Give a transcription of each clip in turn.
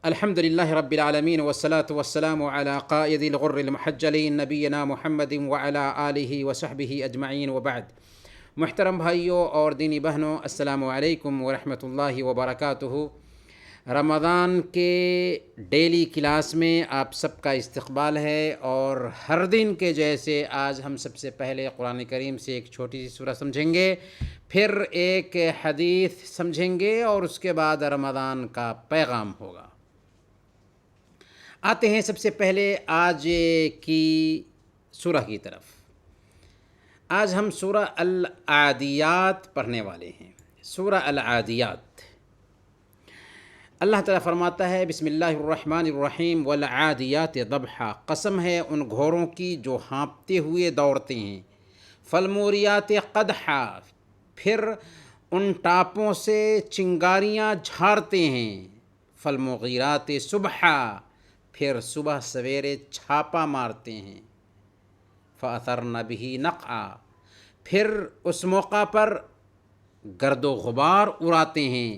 الحمدللہ رب العالمین والصلاة والسلام علی قائد الغر المحجلین نبینا محمد وعلی آلہ وصحبہ اجمعین وبعد۔ محترم بھائیوں اور دینی بہنوں، السلام علیکم ورحمۃ اللہ وبرکاتہ۔ رمضان کے ڈیلی کلاس میں آپ سب کا استقبال ہے، اور ہر دن کے جیسے آج ہم سب سے پہلے قرآن کریم سے ایک چھوٹی سی سورہ سمجھیں گے، پھر ایک حدیث سمجھیں گے، اور اس کے بعد رمضان کا پیغام ہوگا۔ آتے ہیں سب سے پہلے آج کی سورہ کی طرف۔ آج ہم سورہ العادیات پڑھنے والے ہیں۔ سورہ العادیات، اللہ تعالیٰ فرماتا ہے بسم اللہ الرحمن الرحیم والعادیات ضبحا، قسم ہے ان گھوڑوں کی جو ہانپتے ہوئے دوڑتے ہیں، فالموریات قدحا، پھر ان ٹاپوں سے چنگاریاں جھاڑتے ہیں، فالمغیرات صبحا، پھر صبح سویرے چھاپا مارتے ہیں، فأثرن به نقعا، پھر اس موقع پر گرد و غبار اڑاتے ہیں،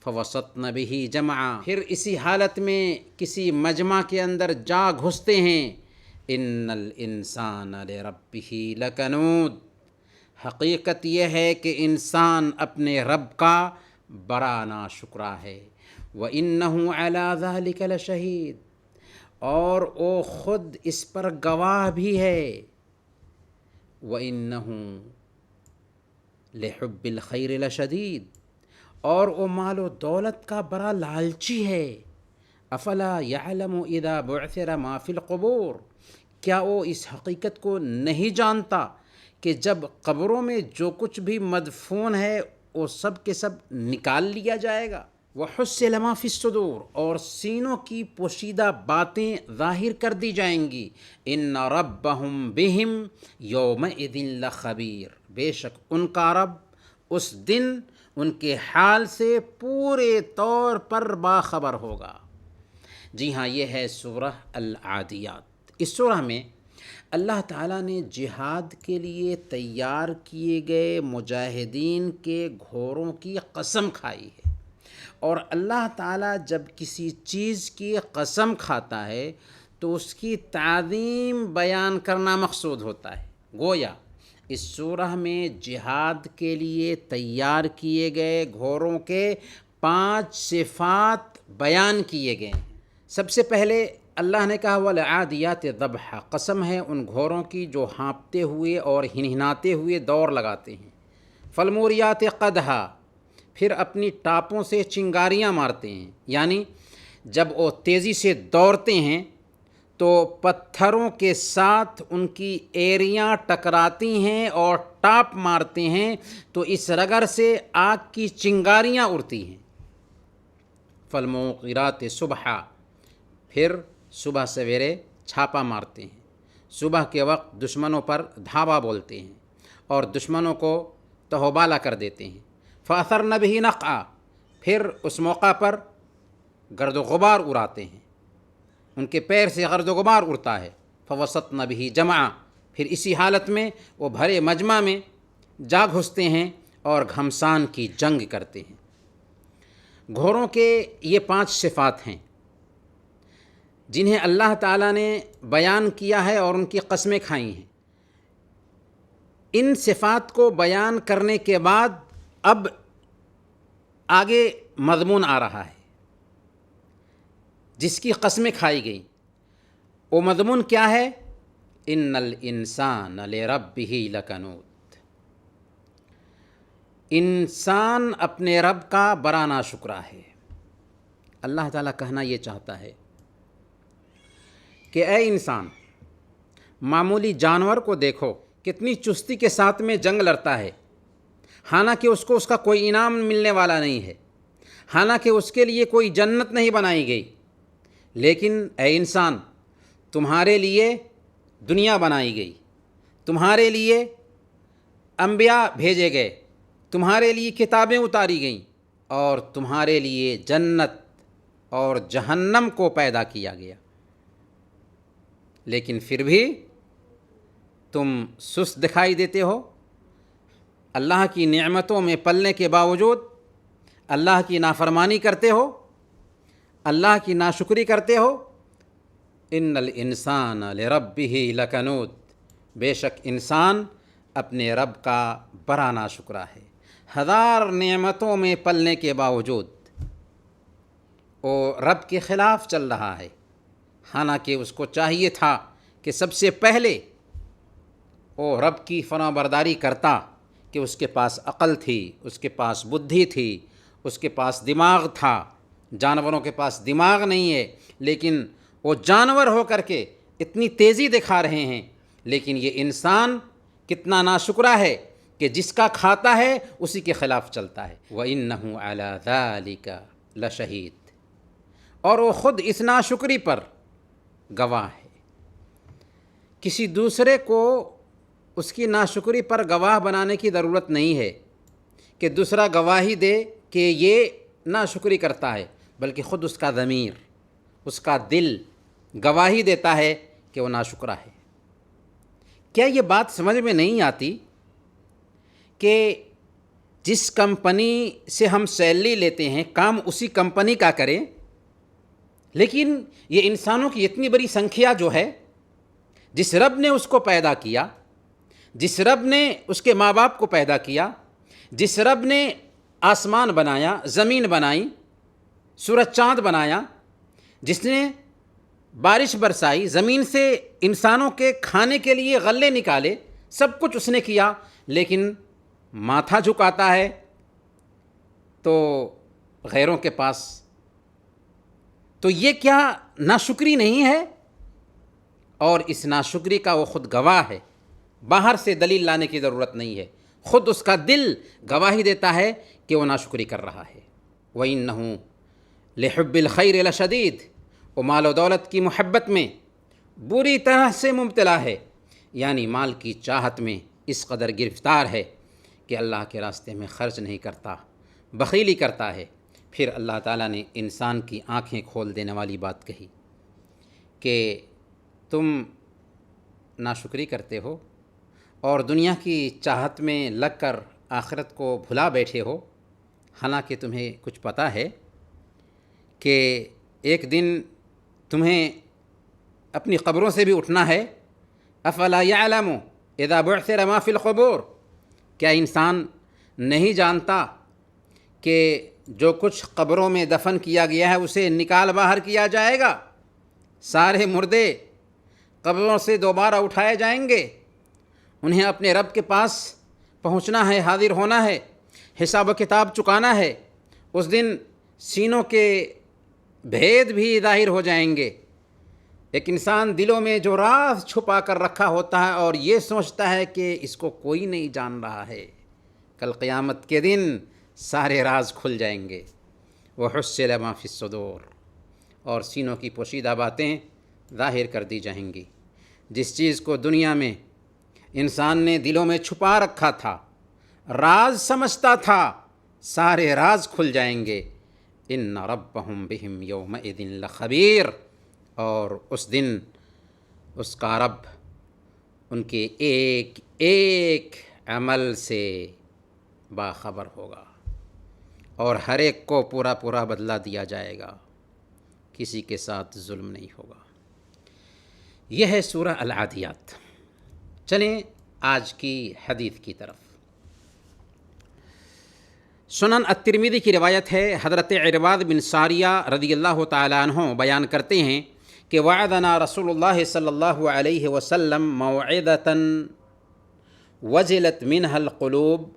فوسطن به جمعا، پھر اسی حالت میں کسی مجمع کے اندر جا گھستے ہیں، ان الانسان لربه لکنود، حقیقت یہ ہے کہ انسان اپنے رب کا بڑا ناشکرا ہے، وَإِنَّهُ عَلَى ذَلِكَ لَشَهِيدٌ، اور وہ خود اس پر گواہ بھی ہے، وَإِنَّهُ لِحُبِّ الْخَيْرِ لَشَدِيدٌ، اور وہ مال و دولت کا بڑا لالچی ہے، افلا يعلم اذا بعثر ما في القبور، کیا وہ اس حقیقت کو نہیں جانتا کہ جب قبروں میں جو کچھ بھی مدفون ہے وہ سب کے سب نکال لیا جائے گا، وحصل ما في الصدور، اور سینوں کی پوشیدہ باتیں ظاہر کر دی جائیں گی، ان ربهم بهم یومئذ لخبیر، بے شک ان کا رب اس دن ان کے حال سے پورے طور پر باخبر ہوگا۔ جی ہاں، یہ ہے سورہ العادیات۔ اس سورہ میں اللہ تعالیٰ نے جہاد کے لیے تیار کیے گئے مجاہدین کے گھوڑوں کی قسم کھائی ہے، اور اللہ تعالیٰ جب کسی چیز کی قسم کھاتا ہے تو اس کی تعظیم بیان کرنا مقصود ہوتا ہے۔ گویا اس سورہ میں جہاد کے لیے تیار کیے گئے گھوڑوں کے 5 صفات بیان کیے گئے ہیں۔ سب سے پہلے اللہ نے کہا والعادیات ضبحا، قسم ہے ان گھوڑوں کی جو ہانپتے ہوئے اور ہنہناتے ہوئے دوڑ لگاتے ہیں، فالموریات قدحا، پھر اپنی ٹاپوں سے چنگاریاں مارتے ہیں، یعنی جب وہ تیزی سے دوڑتے ہیں تو پتھروں کے ساتھ ان کی ایریاں ٹکراتی ہیں اور ٹاپ مارتے ہیں تو اس رگڑ سے آگ کی چنگاریاں اڑتی ہیں، فالموقرات صبحا، پھر صبح سویرے چھاپا مارتے ہیں، صبح کے وقت دشمنوں پر دھاوا بولتے ہیں اور دشمنوں کو تہوبالا کر دیتے ہیں، فأثرن به نقعا، پھر اس موقع پر گرد و غبار اڑاتے ہیں، ان کے پیر سے گرد و غبار اڑتا ہے، فوسطن به جمعا، پھر اسی حالت میں وہ بھرے مجمع میں جا گھستے ہیں اور گھمسان کی جنگ کرتے ہیں۔ گھوڑوں کے یہ 5 صفات ہیں جنہیں اللہ تعالیٰ نے بیان کیا ہے اور ان کی قسمیں کھائی ہیں۔ ان صفات کو بیان کرنے کے بعد اب آگے مضمون آ رہا ہے جس کی قسمیں کھائی گئیں۔ وہ مضمون کیا ہے؟ ان الانسان لربہ لکنود، انسان اپنے رب کا بڑا ناشکرا ہے۔ اللہ تعالیٰ کہنا یہ چاہتا ہے کہ اے انسان، معمولی جانور کو دیکھو کتنی چستی کے ساتھ میں جنگ لڑتا ہے، حالانکہ اس کو اس کا کوئی انعام ملنے والا نہیں ہے، حالانکہ اس کے لیے کوئی جنت نہیں بنائی گئی، لیکن اے انسان، تمہارے لیے دنیا بنائی گئی، تمہارے لیے انبیاء بھیجے گئے، تمہارے لیے کتابیں اتاری گئیں، اور تمہارے لیے جنت اور جہنم کو پیدا کیا گیا، لیکن پھر بھی تم سست دکھائی دیتے ہو، اللہ کی نعمتوں میں پلنے کے باوجود اللہ کی نافرمانی کرتے ہو، اللہ کی ناشکری کرتے ہو۔ ان الانسان لربہ لکنود، بے شک انسان اپنے رب کا بڑا ناشکرا ہے۔ ہزار نعمتوں میں پلنے کے باوجود وہ رب کے خلاف چل رہا ہے، حالانکہ اس کو چاہیے تھا کہ سب سے پہلے وہ رب کی فرمانبرداری کرتا، کہ اس کے پاس عقل تھی، اس کے پاس بدھی تھی، اس کے پاس دماغ تھا۔ جانوروں کے پاس دماغ نہیں ہے، لیکن وہ جانور ہو کر کے اتنی تیزی دکھا رہے ہیں، لیکن یہ انسان کتنا ناشکرا ہے کہ جس کا کھاتا ہے اسی کے خلاف چلتا ہے۔ وَإِنَّهُ عَلَى ذَلِكَ لَشَهِيدٌ، اور وہ خود اس ناشکری پر گواہ ہے۔ کسی دوسرے کو اس کی ناشکری پر گواہ بنانے کی ضرورت نہیں ہے کہ دوسرا گواہی دے کہ یہ ناشکری کرتا ہے، بلکہ خود اس کا ضمیر، اس کا دل گواہی دیتا ہے کہ وہ ناشکرا ہے۔ کیا یہ بات سمجھ میں نہیں آتی کہ جس کمپنی سے ہم سیلری لیتے ہیں کام اسی کمپنی کا کریں، لیکن یہ انسانوں کی اتنی بڑی سنکھیا جو ہے، جس رب نے اس کو پیدا کیا، جس رب نے اس کے ماں باپ کو پیدا کیا، جس رب نے آسمان بنایا، زمین بنائی، سورج چاند بنایا، جس نے بارش برسائی، زمین سے انسانوں کے کھانے کے لیے غلے نکالے، سب کچھ اس نے کیا، لیکن ماتھا جھکاتا ہے تو غیروں کے پاس۔ تو یہ کیا ناشکری نہیں ہے؟ اور اس ناشکری کا وہ خود گواہ ہے، باہر سے دلیل لانے کی ضرورت نہیں ہے، خود اس کا دل گواہی دیتا ہے کہ وہ ناشکری کر رہا ہے۔ وَإِنَّهُ لِحُبِّ الْخَيْرِ لَشَدِيدٌ، وہ مال و دولت کی محبت میں بری طرح سے مبتلا ہے، یعنی مال کی چاہت میں اس قدر گرفتار ہے کہ اللہ کے راستے میں خرچ نہیں کرتا، بخیلی کرتا ہے۔ پھر اللہ تعالیٰ نے انسان کی آنکھیں کھول دینے والی بات کہی کہ تم ناشکری کرتے ہو اور دنیا کی چاہت میں لگ کر آخرت کو بھلا بیٹھے ہو، حالانکہ تمہیں کچھ پتہ ہے کہ ایک دن تمہیں اپنی قبروں سے بھی اٹھنا ہے۔ افلا یعلم اذا بعثر ما فی القبور، کیا انسان نہیں جانتا کہ جو کچھ قبروں میں دفن کیا گیا ہے اسے نکال باہر کیا جائے گا؟ سارے مردے قبروں سے دوبارہ اٹھائے جائیں گے، انہیں اپنے رب کے پاس پہنچنا ہے، حاضر ہونا ہے، حساب و کتاب چکانا ہے۔ اس دن سینوں کے بھید بھی ظاہر ہو جائیں گے۔ ایک انسان دلوں میں جو راز چھپا کر رکھا ہوتا ہے اور یہ سوچتا ہے کہ اس کو کوئی نہیں جان رہا ہے، کل قیامت کے دن سارے راز کھل جائیں گے۔ وَحُصِّلَ مَا فِي الصُّدُورِ، اور سینوں کی پوشیدہ باتیں ظاہر کر دی جائیں گی۔ جس چیز کو دنیا میں انسان نے دلوں میں چھپا رکھا تھا، راز سمجھتا تھا، سارے راز کھل جائیں گے۔ ان ربہم بہم یومئذ لخبیر، اور اس دن اس کا رب ان کے ایک ایک عمل سے باخبر ہوگا، اور ہر ایک کو پورا پورا بدلہ دیا جائے گا، کسی کے ساتھ ظلم نہیں ہوگا۔ یہ ہے سورہ العادیات۔ چلیں آج کی حدیث کی طرف۔ سنن الترمذی کی روایت ہے، حضرت عرباض بن ساریہ رضی اللہ تعالیٰ عنہ بیان کرتے ہیں کہ وعدنا رسول اللہ صلی اللہ علیہ وسلم موعظۃ وجلت منها القلوب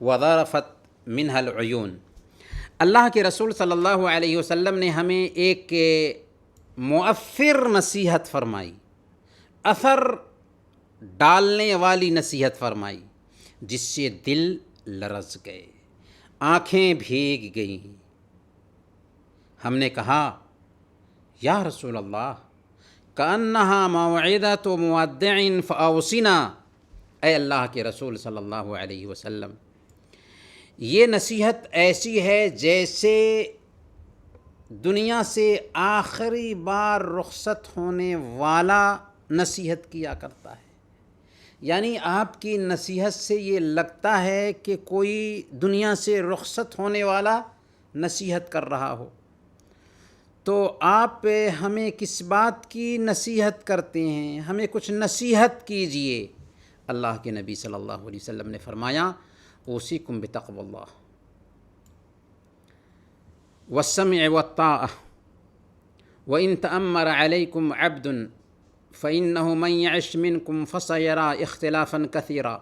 وذرفت منها العیون۔ اللہ کے رسول صلی اللہ علیہ وسلم نے ہمیں ایک مؤثر نصیحت فرمائی، اثر ڈالنے والی نصیحت فرمائی، جس سے دل لرز گئے، آنکھیں بھیگ گئیں۔ ہم نے کہا یا رسول اللہ کأنہا موعظۃ مودع فاوصنا، اے اللہ کے رسول صلی اللہ علیہ وسلم، یہ نصیحت ایسی ہے جیسے دنیا سے آخری بار رخصت ہونے والا نصیحت کیا کرتا ہے، یعنی آپ کی نصیحت سے یہ لگتا ہے کہ کوئی دنیا سے رخصت ہونے والا نصیحت کر رہا ہو، تو آپ ہمیں کس بات کی نصیحت کرتے ہیں؟ ہمیں کچھ نصیحت کیجئے۔ اللہ کے نبی صلی اللہ علیہ وسلم نے فرمایا اوصیکم بتقوی اللہ والسمع والطاعہ وإن تأمر عليكم عبد فإنه من يعش منكم فسيرى اختلافا كثيرا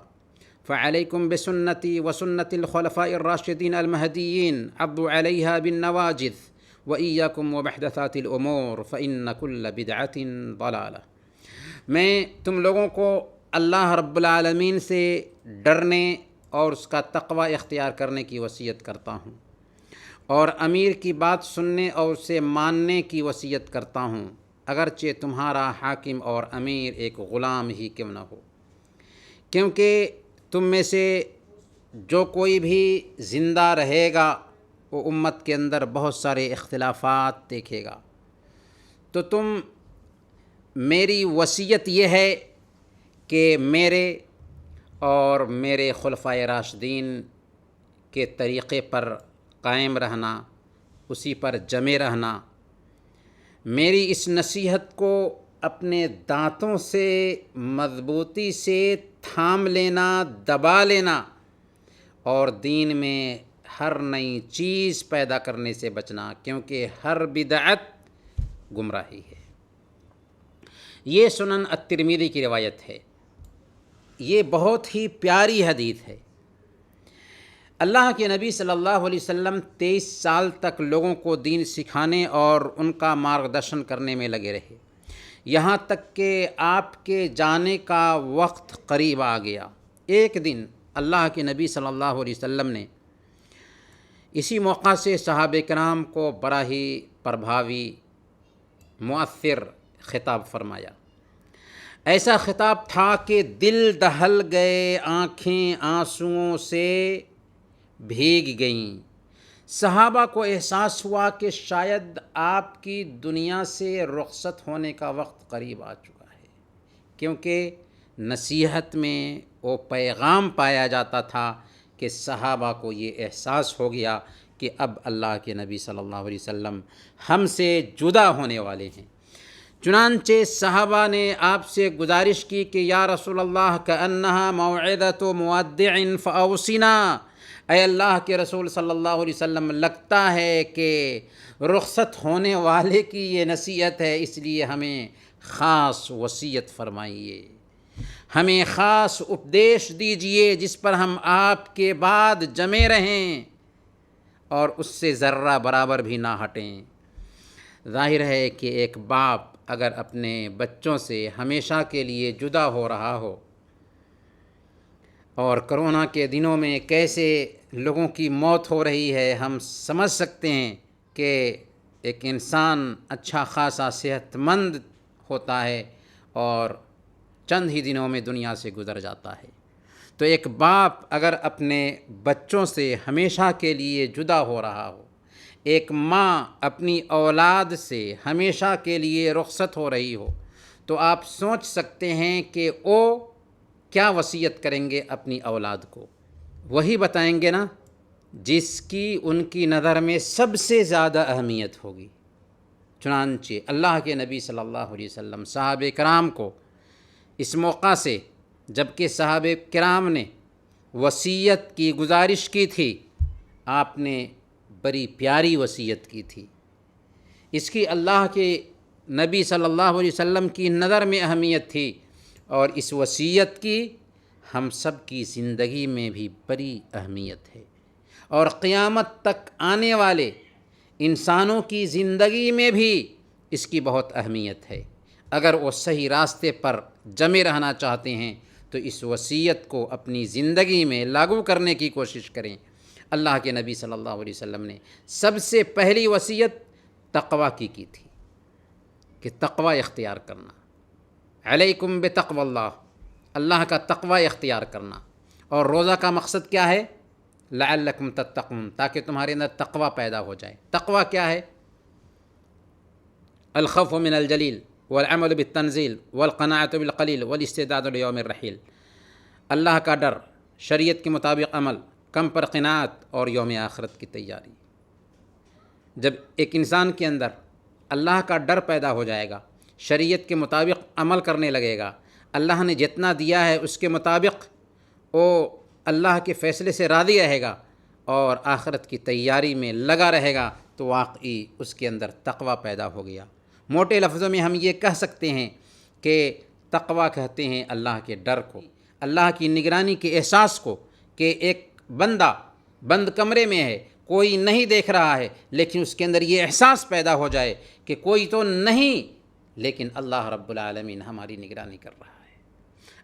فعليكم بسنتي وسنة الخلفاء الراشدين المهديين عضوا عليها بالنواجذ وإياكم ومحدثات الأمور فإن كل بدعة ضلالة۔ میں تم لوگوں کو اللہ رب العالمین سے ڈرنے اور اس کا تقوی اختیار کرنے کی وصیت کرتا ہوں، اور امیر کی بات سننے اور اسے ماننے کی وصیت کرتا ہوں، اگرچہ تمہارا حاکم اور امیر ایک غلام ہی کیوں نہ ہو، کیونکہ تم میں سے جو کوئی بھی زندہ رہے گا وہ امت کے اندر بہت سارے اختلافات دیکھے گا۔ تو تم میری وصیت یہ ہے کہ میرے اور میرے خلفائے راشدین کے طریقے پر قائم رہنا، اسی پر جمے رہنا، میری اس نصیحت کو اپنے دانتوں سے مضبوطی سے تھام لینا، دبا لینا، اور دین میں ہر نئی چیز پیدا کرنے سے بچنا، کیونکہ ہر بدعت گمراہی ہے۔ یہ سنن الترمذی کی روایت ہے، یہ بہت ہی پیاری حدیث ہے۔ اللہ کے نبی صلی اللہ علیہ وسلم 23 سال تک لوگوں کو دین سکھانے اور ان کا مارگدرشن کرنے میں لگے رہے، یہاں تک کہ آپ کے جانے کا وقت قریب آ گیا۔ ایک دن اللہ کے نبی صلی اللہ علیہ وسلم نے اسی موقع سے صحابہ کرام کو بڑا ہی پربھاوی، مؤثر خطاب فرمایا۔ ایسا خطاب تھا کہ دل دہل گئے، آنکھیں آنسوؤں سے بھیگ گئیں۔ صحابہ کو احساس ہوا کہ شاید آپ کی دنیا سے رخصت ہونے کا وقت قریب آ چکا ہے، کیونکہ نصیحت میں وہ پیغام پایا جاتا تھا کہ صحابہ کو یہ احساس ہو گیا کہ اب اللہ کے نبی صلی اللہ علیہ وسلم ہم سے جدا ہونے والے ہیں۔ چنانچہ صحابہ نے آپ سے گزارش کی کہ یا رسول اللہ کأنہا موعدۃ مودع فاوصنا، اے اللہ کے رسول صلی اللہ علیہ وسلم، لگتا ہے کہ رخصت ہونے والے کی یہ نصیحت ہے، اس لیے ہمیں خاص وصیت فرمائیے، ہمیں خاص اپدیش دیجئے جس پر ہم آپ کے بعد جمے رہیں اور اس سے ذرہ برابر بھی نہ ہٹیں۔ ظاہر ہے کہ ایک باپ اگر اپنے بچوں سے ہمیشہ کے لیے جدا ہو رہا ہو، اور کرونا کے دنوں میں کیسے لوگوں کی موت ہو رہی ہے، ہم سمجھ سکتے ہیں کہ ایک انسان اچھا خاصا صحت مند ہوتا ہے اور چند ہی دنوں میں دنیا سے گزر جاتا ہے۔ تو ایک باپ اگر اپنے بچوں سے ہمیشہ کے لیے جدا ہو رہا ہو، ایک ماں اپنی اولاد سے ہمیشہ کے لیے رخصت ہو رہی ہو، تو آپ سوچ سکتے ہیں کہ وہ کیا وصیت کریں گے اپنی اولاد کو۔ وہی بتائیں گے نا جس کی ان کی نظر میں سب سے زیادہ اہمیت ہوگی۔ چنانچہ اللہ کے نبی صلی اللہ علیہ وسلم صحابہ کرام کو اس موقع سے، جب کہ صحابہ کرام نے وصیت کی گزارش کی تھی، آپ نے بڑی پیاری وصیت کی تھی۔ اس کی اللہ کے نبی صلی اللہ علیہ وسلم کی نظر میں اہمیت تھی، اور اس وصیت کی ہم سب کی زندگی میں بھی بڑی اہمیت ہے، اور قیامت تک آنے والے انسانوں کی زندگی میں بھی اس کی بہت اہمیت ہے۔ اگر وہ صحیح راستے پر جمے رہنا چاہتے ہیں تو اس وصیت کو اپنی زندگی میں لاگو کرنے کی کوشش کریں۔ اللہ کے نبی صلی اللہ علیہ وسلم نے سب سے پہلی وصیت تقوی کی تھی کہ تقوی اختیار کرنا، علیکم بتقوی اللہ، اللہ کا تقوی اختیار کرنا۔ اور روزہ کا مقصد کیا ہے؟ لعلکم تتقون، تاکہ تمہارے اندر تقوی پیدا ہو جائے۔ تقوی کیا ہے؟ الخوف من الجلیل والعمل بالتنزیل والقناعة بالقلیل والاستعداد لیوم الرحیل۔ اللہ کا ڈر، شریعت کے مطابق عمل، کم پر قناعت اور یوم آخرت کی تیاری۔ جب ایک انسان کے اندر اللہ کا ڈر پیدا ہو جائے گا، شریعت کے مطابق عمل کرنے لگے گا، اللہ نے جتنا دیا ہے اس کے مطابق وہ اللہ کے فیصلے سے راضی رہے گا اور آخرت کی تیاری میں لگا رہے گا، تو واقعی اس کے اندر تقوی پیدا ہو گیا۔ موٹے لفظوں میں ہم یہ کہہ سکتے ہیں کہ تقوی کہتے ہیں اللہ کے ڈر کو، اللہ کی نگرانی کے احساس کو، کہ ایک بندہ بند کمرے میں ہے، کوئی نہیں دیکھ رہا ہے، لیکن اس کے اندر یہ احساس پیدا ہو جائے کہ کوئی تو نہیں، لیکن اللہ رب العالمین ہماری نگرانی کر رہا ہے،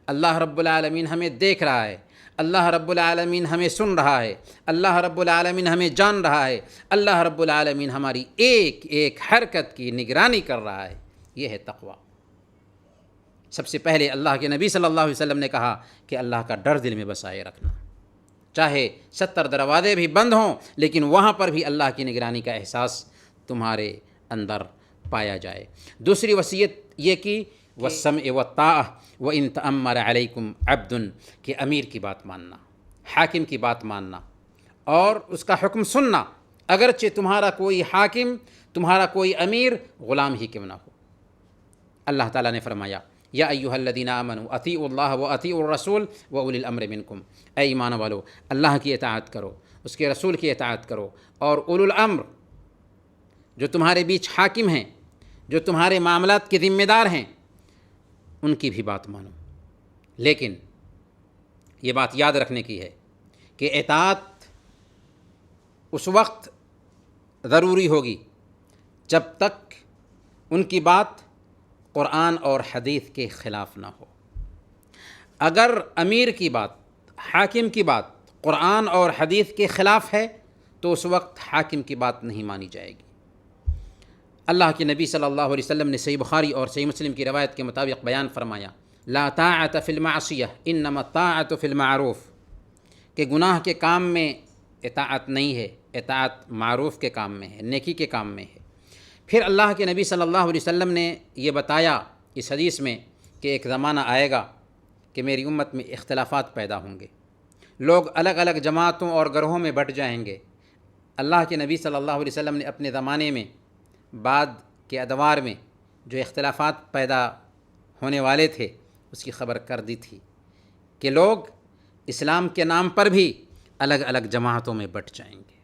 اللہ رب العالمین ہمیں دیکھ رہا ہے، اللہ رب العالمین ہمیں سن رہا ہے، اللہ رب العالمین ہمیں جان رہا ہے، اللہ رب العالمین ہماری ایک ایک حرکت کی نگرانی کر رہا ہے۔ یہ ہے تقوی۔ سب سے پہلے اللہ کے نبی صلی اللہ علیہ وسلم نے کہا کہ اللہ کا ڈر دل میں بسائے رکھنا، چاہے 70 دروازے بھی بند ہوں لیکن وہاں پر بھی اللہ کی نگرانی کا احساس تمہارے اندر پایا جائے۔ دوسری وصیت یہ کی والسمع والطاعہ وإن تأمر علیکم عبد، کہ امیر کی بات ماننا، حاکم کی بات ماننا اور اس کا حکم سننا، اگرچہ تمہارا کوئی حاکم، تمہارا کوئی امیر غلام ہی کیوں نہ ہو۔ اللہ تعالیٰ نے فرمایا یا ایھا الذین آمنوا اطیعوا اللہ واطیعوا الرسول واولی الامر منکم، اے ایمان والو اللہ کی اطاعت کرو، اس کے رسول کی اطاعت کرو، اور اولو الامر جو تمہارے بیچ حاکم ہیں، جو تمہارے معاملات کے ذمہ دار ہیں، ان کی بھی بات مانو۔ لیکن یہ بات یاد رکھنے کی ہے کہ اطاعت اس وقت ضروری ہوگی جب تک ان کی بات قرآن اور حدیث کے خلاف نہ ہو۔ اگر امیر کی بات، حاکم کی بات قرآن اور حدیث کے خلاف ہے تو اس وقت حاکم کی بات نہیں مانی جائے گی۔ اللہ کے نبی صلی اللہ علیہ وسلم نے صحیح بخاری اور صحیح مسلم کی روایت کے مطابق بیان فرمایا لا طاعت فی المعصیہ انما الطاعت فی المعروف، کہ گناہ کے کام میں اطاعت نہیں ہے، اطاعت معروف کے کام میں ہے، نیکی کے کام میں ہے۔ پھر اللہ کے نبی صلی اللہ علیہ وسلم نے یہ بتایا اس حدیث میں کہ ایک زمانہ آئے گا کہ میری امت میں اختلافات پیدا ہوں گے، لوگ الگ الگ جماعتوں اور گروہوں میں بٹ جائیں گے۔ اللہ کے نبی صلی اللہ علیہ وسلم نے اپنے زمانے میں بعد کے ادوار میں جو اختلافات پیدا ہونے والے تھے اس کی خبر کر دی تھی کہ لوگ اسلام کے نام پر بھی الگ الگ جماعتوں میں بٹ جائیں گے،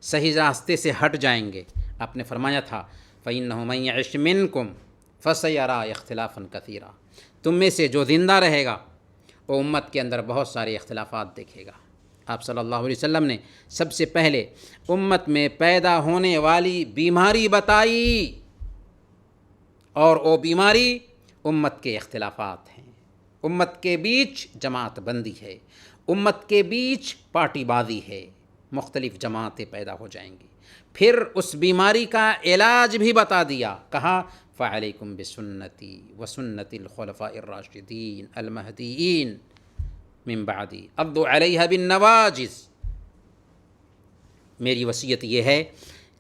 صحیح راستے سے ہٹ جائیں گے۔ آپ نے فرمایا تھا فَإِنَّهُ مَن يَعِشْ مِنْكُمْ فَسَيَرَىٰ اخْتِلَافًا كَثِيرًا، تم میں سے جو زندہ رہے گا وہ امت کے اندر بہت سارے اختلافات دیکھے گا۔ آپ صلی اللہ علیہ وسلم نے سب سے پہلے امت میں پیدا ہونے والی بیماری بتائی، اور وہ بیماری امت کے اختلافات ہیں، امت کے بیچ جماعت بندی ہے، امت کے بیچ پارٹی بازی ہے، مختلف جماعتیں پیدا ہو جائیں گی۔ پھر اس بیماری کا علاج بھی بتا دیا، کہا فعلیکم بسنتی وسنت الخلفاء الراشدین المہدیین من بعدی عضوا علیہا بالنواجذ۔ میری وصیت یہ ہے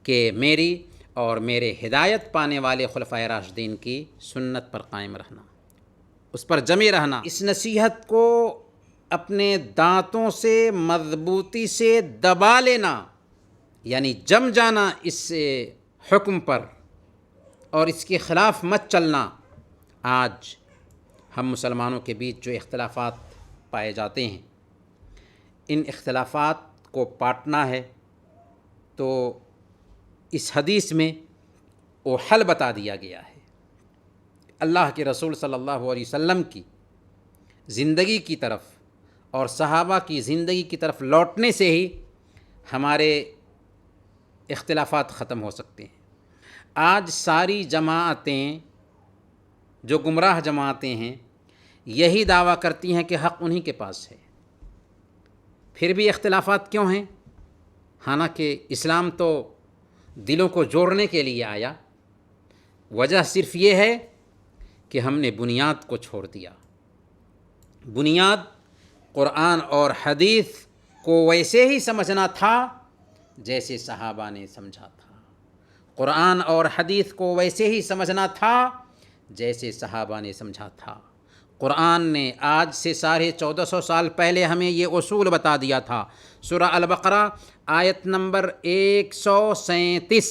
کہ میری اور میرے ہدایت پانے والے خلفائے راشدین کی سنت پر قائم رہنا، اس پر جمے رہنا، اس نصیحت کو اپنے دانتوں سے مضبوطی سے دبا لینا، یعنی جم جانا اس حکم پر اور اس کے خلاف مت چلنا۔ آج ہم مسلمانوں کے بیچ جو اختلافات پائے جاتے ہیں، ان اختلافات کو پاٹنا ہے تو اس حدیث میں وہ حل بتا دیا گیا ہے۔ اللہ کے رسول صلی اللہ علیہ وسلم کی زندگی کی طرف اور صحابہ کی زندگی کی طرف لوٹنے سے ہی ہمارے اختلافات ختم ہو سکتے ہیں۔ آج ساری جماعتیں جو گمراہ جماعتیں ہیں یہی دعویٰ کرتی ہیں کہ حق انہی کے پاس ہے، پھر بھی اختلافات کیوں ہیں؟ حالانکہ اسلام تو دلوں کو جوڑنے کے لیے آیا، وجہ صرف یہ ہے کہ ہم نے بنیاد کو چھوڑ دیا۔ بنیاد قرآن اور حدیث کو ویسے ہی سمجھنا تھا جیسے صحابہ نے سمجھا تھا، قرآن اور حدیث کو ویسے ہی سمجھنا تھا جیسے صحابہ نے سمجھا تھا، قرآن نے آج سے 1450 سال پہلے ہمیں یہ اصول بتا دیا تھا۔ سورہ البقرہ آیت نمبر 137،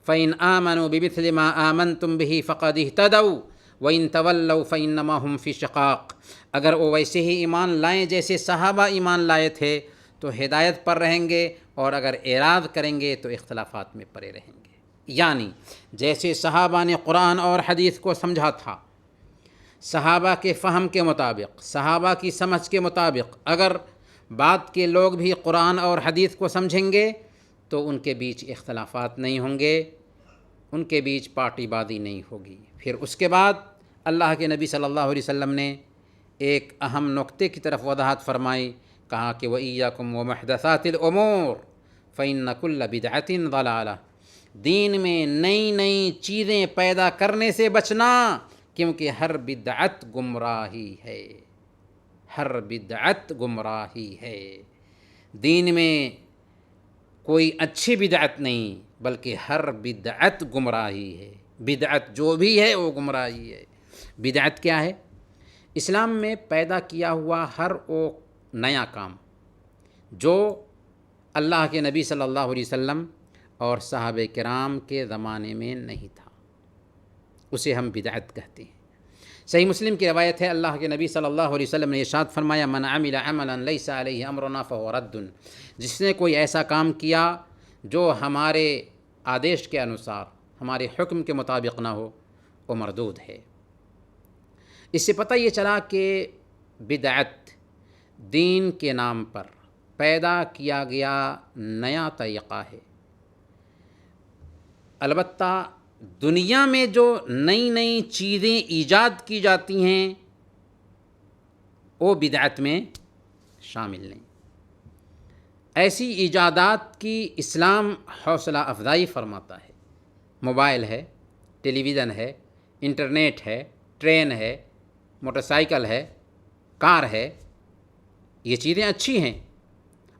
فَإِنْ آمَنُوا بِمِثْلِ مَا آمَنْتُمْ بِهِ فَقَدِ اهْتَدَوْا وَإِنْ تَوَلَّوْا فَإِنَّمَا هُمْ فِي شِقَاقٍ، اگر وہ ویسے ہی ایمان لائیں جیسے صحابہ ایمان لائے تھے تو ہدایت پر رہیں گے، اور اگر اعراض کریں گے تو اختلافات میں پڑے رہیں گے۔ یعنی جیسے صحابہ نے قرآن اور حدیث کو سمجھا تھا، صحابہ کے فہم کے مطابق، صحابہ کی سمجھ کے مطابق، اگر بعد کے لوگ بھی قرآن اور حدیث کو سمجھیں گے تو ان کے بیچ اختلافات نہیں ہوں گے، ان کے بیچ پارٹی بازی نہیں ہوگی۔ پھر اس کے بعد اللہ کے نبی صلی اللہ علیہ وسلم نے ایک اہم نقطے کی طرف وضاحت فرمائی، کہا کہ وَإِيَّاكُمْ وَمُحْدَثَاتِ الْأُمُورِ فَإِنَّ كُلَّ بِدْعَةٍ ضَلَالَةٍ، دین میں نئی نئی چیزیں پیدا کرنے سے بچنا، کیونکہ ہر بدعت گمراہی ہے، ہر بدعت گمراہی ہے۔ دین میں کوئی اچھی بدعت نہیں، بلکہ ہر بدعت گمراہی ہے۔ بدعت جو بھی ہے وہ گمراہی ہے۔ بدعت کیا ہے؟ اسلام میں پیدا کیا ہوا ہر وہ نیا کام جو اللہ کے نبی صلی اللہ علیہ وسلم اور صحابہ کرام کے زمانے میں نہیں تھا، اسے ہم بدعت کہتے ہیں۔ صحیح مسلم کی روایت ہے، اللہ کے نبی صلی اللہ علیہ وسلم نے ارشاد فرمایا، من عمل عملا لیس علیہ امرنا فہو رد، جس نے کوئی ایسا کام کیا جو ہمارے آدیش کے انوسار، ہمارے حکم کے مطابق نہ ہو، وہ مردود ہے۔ اس سے پتہ یہ چلا کہ بدعت دین کے نام پر پیدا کیا گیا نیا طریقہ ہے۔ البتہ دنیا میں جو نئی نئی چیزیں ایجاد کی جاتی ہیں وہ بدعت میں شامل نہیں۔ ایسی ایجادات کی اسلام حوصلہ افزائی فرماتا ہے۔ موبائل ہے، ٹیلی ویژن ہے، انٹرنیٹ ہے، ٹرین ہے، موٹر سائیکل ہے، کار ہے، یہ چیزیں اچھی ہیں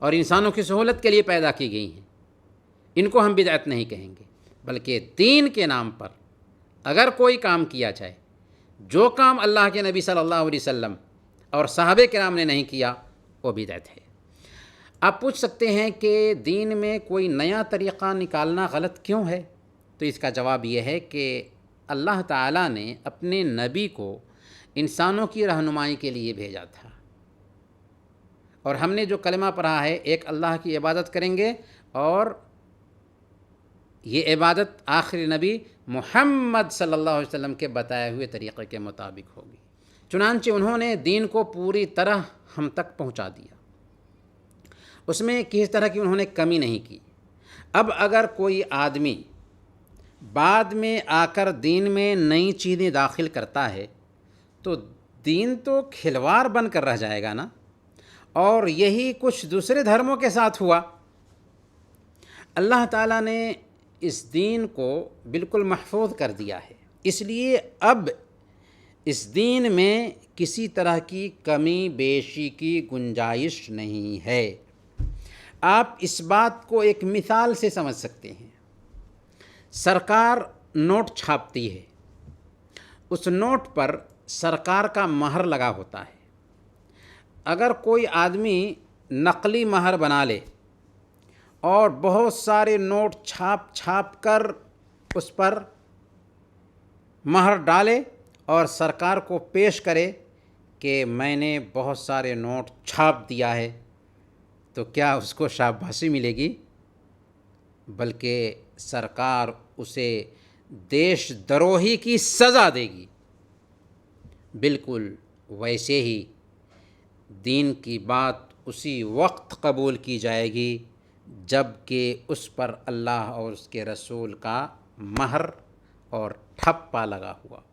اور انسانوں کی سہولت کے لیے پیدا کی گئی ہیں، ان کو ہم بدعت نہیں کہیں گے، بلکہ دین کے نام پر اگر کوئی کام کیا جائے، جو کام اللہ کے نبی صلی اللہ علیہ وسلم اور صحابہ کرام نے نہیں کیا، وہ بدعت ہے۔ آپ پوچھ سکتے ہیں کہ دین میں کوئی نیا طریقہ نکالنا غلط کیوں ہے؟ تو اس کا جواب یہ ہے کہ اللہ تعالیٰ نے اپنے نبی کو انسانوں کی رہنمائی کے لیے بھیجا تھا، اور ہم نے جو کلمہ پڑھا ہے، ایک اللہ کی عبادت کریں گے، اور یہ عبادت آخری نبی محمد صلی اللہ علیہ وسلم کے بتائے ہوئے طریقے کے مطابق ہوگی۔ چنانچہ انہوں نے دین کو پوری طرح ہم تک پہنچا دیا، اس میں کسی طرح کی انہوں نے کمی نہیں کی۔ اب اگر کوئی آدمی بعد میں آ کر دین میں نئی چیزیں داخل کرتا ہے تو دین تو کھلواڑ بن کر رہ جائے گا نا، اور یہی کچھ دوسرے دھرموں کے ساتھ ہوا۔ اللہ تعالیٰ نے اس دین کو بالکل محفوظ کر دیا ہے، اس لیے اب اس دین میں کسی طرح کی کمی بیشی کی گنجائش نہیں ہے۔ آپ اس بات کو ایک مثال سے سمجھ سکتے ہیں۔ سرکار نوٹ چھاپتی ہے، اس نوٹ پر سرکار کا مہر لگا ہوتا ہے۔ اگر کوئی آدمی نقلی مہر بنا لے اور بہت سارے نوٹ چھاپ چھاپ کر اس پر مہر ڈالے اور سرکار کو پیش کرے کہ میں نے بہت سارے نوٹ چھاپ دیا ہے، تو کیا اس کو شاباشی ملے گی؟ بلکہ سرکار اسے دیش دروہی کی سزا دے گی۔ بالکل ویسے ہی دین کی بات اسی وقت قبول کی جائے گی جب کہ اس پر اللہ اور اس کے رسول کا مہر اور ٹھپا لگا ہوا ہو۔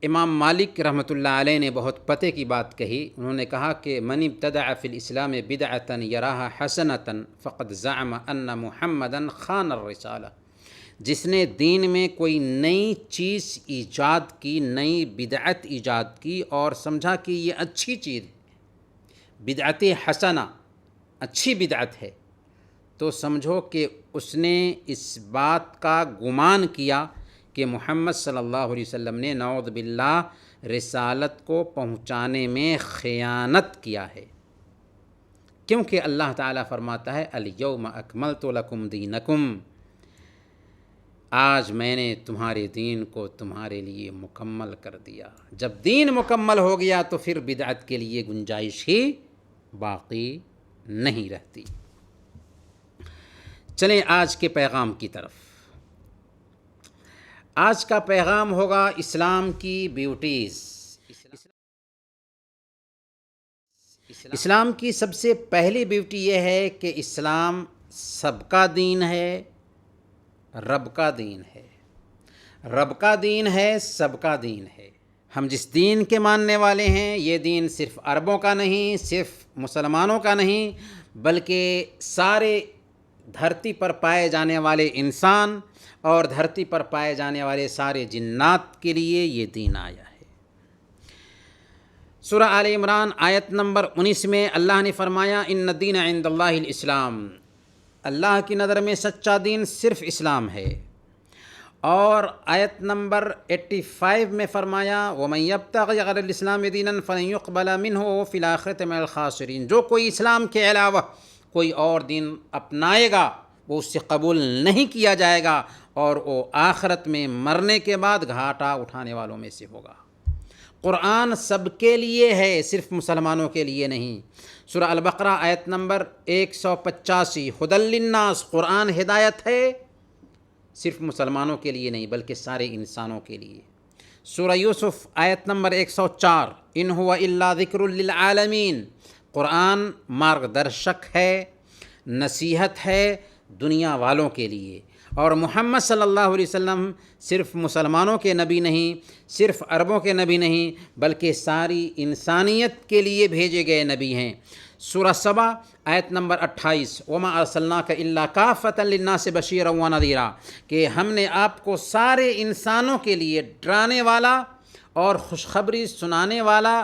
امام مالک رحمۃ اللہ علیہ نے بہت پتے کی بات کہی، انہوں نے کہا کہ من ابتدع فی الاسلام بدعۃ یراھا حسنۃ فقد زعم ان محمدا خان الرسالہ، جس نے دین میں کوئی نئی چیز ایجاد کی، نئی بدعت ایجاد کی اور سمجھا کہ یہ اچھی چیز، بدعت حسنہ اچھی بدعت ہے، تو سمجھو کہ اس نے اس بات کا گمان کیا کہ محمد صلی اللہ علیہ وسلم نے نعوذ باللہ رسالت کو پہنچانے میں خیانت کیا ہے، کیونکہ اللہ تعالیٰ فرماتا ہے الیوم اکملت لکم دینکم، آج میں نے تمہارے دین کو تمہارے لیے مکمل کر دیا۔ جب دین مکمل ہو گیا تو پھر بدعت کے لیے گنجائش ہی باقی نہیں رہتی۔ چلیں آج کے پیغام کی طرف۔ آج کا پیغام ہوگا اسلام کی بیوٹیز۔ اسلام کی سب سے پہلی بیوٹی یہ ہے کہ اسلام سب کا دین ہے، رب کا دین ہے۔ رب کا دین ہے، سب کا دین ہے۔ ہم جس دین کے ماننے والے ہیں یہ دین صرف عربوں کا نہیں، صرف مسلمانوں کا نہیں، بلکہ سارے دھرتی پر پائے جانے والے انسان اور دھرتی پر پائے جانے والے سارے جنات کے لیے یہ دین آیا ہے۔ سورہ آل عمران آیت نمبر 19 میں اللہ نے فرمایا ان الدین عند اللہ الاسلام، اللہ کی نظر میں سچا دین صرف اسلام ہے۔ اور آیت نمبر 85 میں فرمایا وَمَن يَبْتَغِ غَيْرَ الْإِسْلَامِ دِينًا فَلَن يُقْبَلَ مِنْهُ وَهُوَ فِي الْآخِرَةِ مِنَ الْخَاسِرِينَ، جو کوئی اسلام کے علاوہ کوئی اور دین اپنائے گا وہ اس سے قبول نہیں کیا جائے گا اور وہ آخرت میں مرنے کے بعد گھاٹا اٹھانے والوں میں سے ہوگا۔ قرآن سب کے لیے ہے، صرف مسلمانوں کے لیے نہیں۔ سورہ البقرہ آیت نمبر 185 ھدی للناس، قرآن ہدایت ہے صرف مسلمانوں کے لیے نہیں بلکہ سارے انسانوں کے لیے۔ سورہ یوسف آیت نمبر 104 ان هو الا ذکر للعالمین، قرآن مارگدرشک ہے، نصیحت ہے دنیا والوں کے لیے۔ اور محمد صلی اللہ علیہ وسلم صرف مسلمانوں کے نبی نہیں، صرف عربوں کے نبی نہیں، بلکہ ساری انسانیت کے لیے بھیجے گئے نبی ہیں۔ سورہ سبا آیت نمبر 28 وما ارسلناک الا کافۃ للناس بشیرا ونذیرا، کہ ہم نے آپ کو سارے انسانوں کے لیے ڈرانے والا اور خوشخبری سنانے والا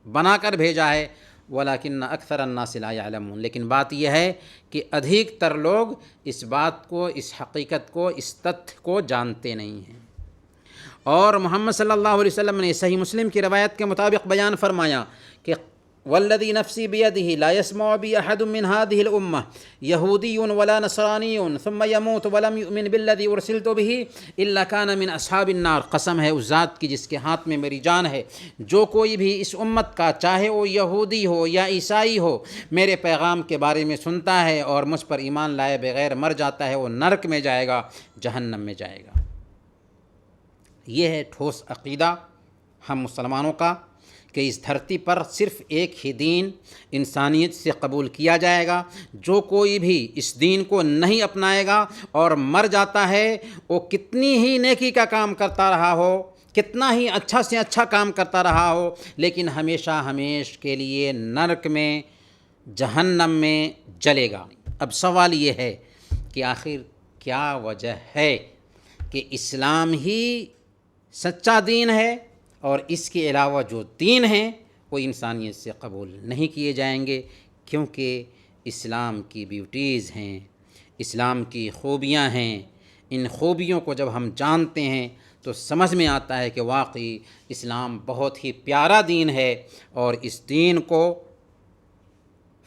بنا کر بھیجا ہے۔ وَلَكِنَّ أَكْثَرَ النَّاسِ لَا يَعْلَمُونَ، لیکن بات یہ ہے کہ ادھیک تر لوگ اس بات کو، اس حقیقت کو، اس تتھ کو جانتے نہیں ہیں۔ اور محمد صلی اللہ علیہ وسلم نے صحیح مسلم کی روایت کے مطابق بیان فرمایا کہ والذی نفسی بیدہ لا یسمع بی احد من هذه الامة یہودی ولا نصرانی ثم یموت ولم یؤمن بالذی ارسلت به الا کان من اصحاب النار، قسم ہے اس ذات کی جس کے ہاتھ میں میری جان ہے، جو کوئی بھی اس امت کا چاہے وہ یہودی ہو یا عیسائی ہو میرے پیغام کے بارے میں سنتا ہے اور مجھ پر ایمان لائے بغیر مر جاتا ہے وہ نرک میں جائے گا، جہنم میں جائے گا۔ یہ ہے ٹھوس عقیدہ ہم مسلمانوں کا کہ اس دھرتی پر صرف ایک ہی دین انسانیت سے قبول کیا جائے گا۔ جو کوئی بھی اس دین کو نہیں اپنائے گا اور مر جاتا ہے وہ کتنی ہی نیکی کا کام کرتا رہا ہو، کتنا ہی اچھا سے اچھا کام کرتا رہا ہو، لیکن ہمیشہ ہمیش کے لیے نرک میں، جہنم میں جلے گا۔ اب سوال یہ ہے کہ آخر کیا وجہ ہے کہ اسلام ہی سچا دین ہے اور اس کے علاوہ جو دین ہیں وہ انسانیت سے قبول نہیں کیے جائیں گے؟ کیونکہ اسلام کی بیوٹیز ہیں، اسلام کی خوبیاں ہیں۔ ان خوبیوں کو جب ہم جانتے ہیں تو سمجھ میں آتا ہے کہ واقعی اسلام بہت ہی پیارا دین ہے اور اس دین کو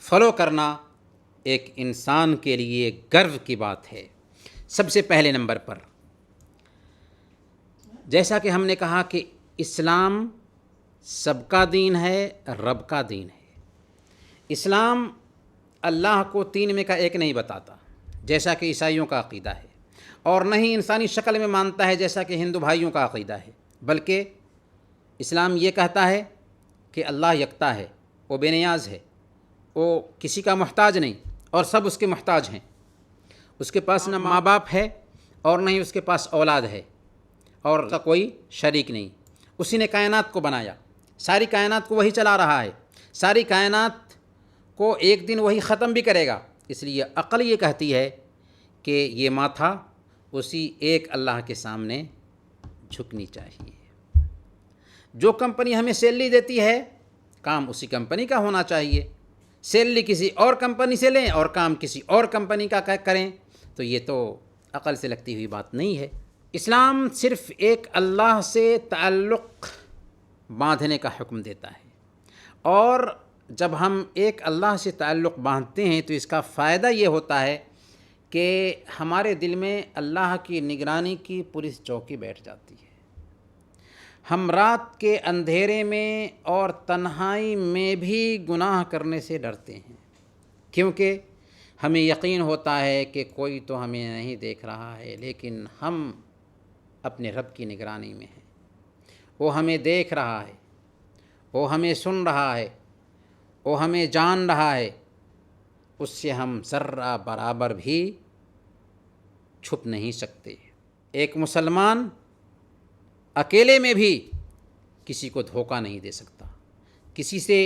فالو کرنا ایک انسان کے لیے گرو کی بات ہے۔ سب سے پہلے نمبر پر جیسا کہ ہم نے کہا کہ اسلام سب کا دین ہے، رب کا دین ہے۔ اسلام اللہ کو تین میں کا ایک نہیں بتاتا جیسا کہ عیسائیوں کا عقیدہ ہے، اور نہ ہی انسانی شکل میں مانتا ہے جیسا کہ ہندو بھائیوں کا عقیدہ ہے، بلکہ اسلام یہ کہتا ہے کہ اللہ یکتا ہے، وہ بے نیاز ہے، وہ کسی کا محتاج نہیں اور سب اس کے محتاج ہیں۔ اس کے پاس نہ ماں باپ ہے اور نہ ہی اس کے پاس اولاد ہے اور اس کا کوئی شریک نہیں۔ اسی نے کائنات کو بنایا، ساری کائنات کو وہی چلا رہا ہے، ساری کائنات کو ایک دن وہی ختم بھی کرے گا۔ اس لیے عقل یہ کہتی ہے کہ یہ ماتھا اسی ایک اللہ کے سامنے جھکنی چاہیے۔ جو کمپنی ہمیں سیلری دیتی ہے کام اسی کمپنی کا ہونا چاہیے۔ سیلری کسی اور کمپنی سے لیں اور کام کسی اور کمپنی کا کریں تو یہ تو عقل سے لگتی ہوئی بات نہیں ہے۔ اسلام صرف ایک اللہ سے تعلق باندھنے کا حکم دیتا ہے، اور جب ہم ایک اللہ سے تعلق باندھتے ہیں تو اس کا فائدہ یہ ہوتا ہے کہ ہمارے دل میں اللہ کی نگرانی کی پولیس چوکی بیٹھ جاتی ہے۔ ہم رات کے اندھیرے میں اور تنہائی میں بھی گناہ کرنے سے ڈرتے ہیں، کیونکہ ہمیں یقین ہوتا ہے کہ کوئی تو ہمیں نہیں دیکھ رہا ہے، لیکن ہم اپنے رب کی نگرانی میں ہیں۔ وہ ہمیں دیکھ رہا ہے، وہ ہمیں سن رہا ہے، وہ ہمیں جان رہا ہے، اس سے ہم ذرہ برابر بھی چھپ نہیں سکتے۔ ایک مسلمان اکیلے میں بھی کسی کو دھوکہ نہیں دے سکتا، کسی سے